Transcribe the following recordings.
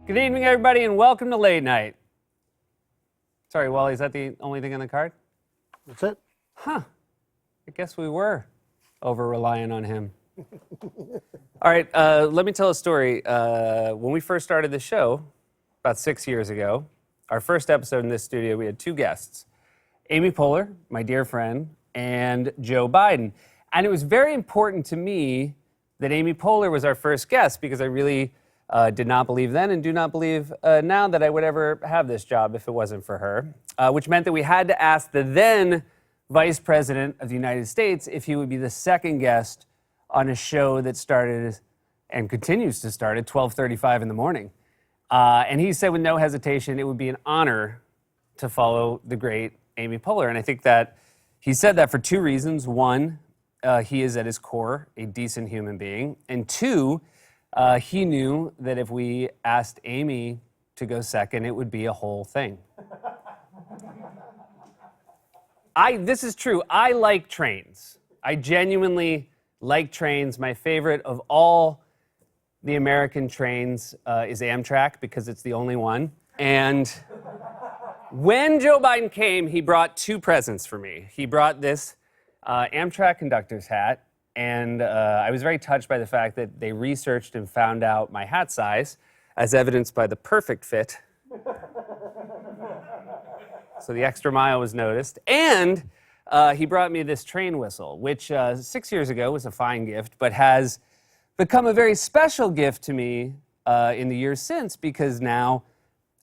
Good evening, everybody, and welcome to Late Night. Sorry, Wally, is that the only thing on the card? That's it. I guess we were over-relying on him. All right, let me tell a story. When we first started the show, about 6 years ago, our first episode in this studio, we had two guests, Amy Poehler, my dear friend, and Joe Biden. And it was very important to me that Amy Poehler was our first guest because I really did not believe then and do not believe now that I would ever have this job if it wasn't for her, which meant that we had to ask the then Vice President of the United States if he would be the second guest on a show that started and continues to start at 12:35 in the morning. And he said with no hesitation it would be an honor to follow the great Amy Poehler. And I think that he said that for two reasons. One, he is at his core a decent human being. And two, he knew that if we asked Amy to go second, it would be a whole thing. This is true. I like trains. I genuinely like trains. My favorite of all the American trains is Amtrak because it's the only one. And when Joe Biden came, he brought two presents for me. He brought this Amtrak conductor's hat, and I was very touched by the fact that they researched and found out my hat size, as evidenced by the perfect fit. So the extra mile was noticed. And he brought me this train whistle, which 6 years ago was a fine gift, but has become a very special gift to me in the years since, because now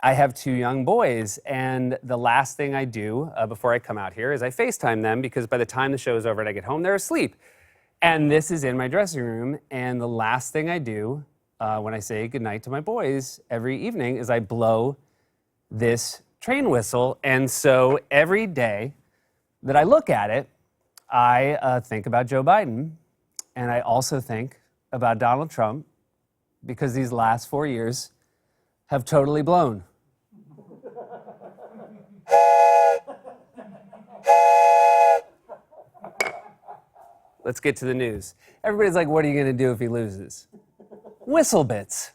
I have two young boys, and the last thing I do before I come out here is I FaceTime them, because by the time the show is over and I get home, they're asleep. And this is in my dressing room, and the last thing I do when I say goodnight to my boys every evening is I blow this train whistle. And so every day that I look at it, I think about Joe Biden, and I also think about Donald Trump, because these last 4 years have totally blown. Let's get to the news. Everybody's like, what are you going to do if he loses? Whistle bits.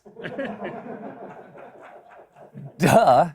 Duh.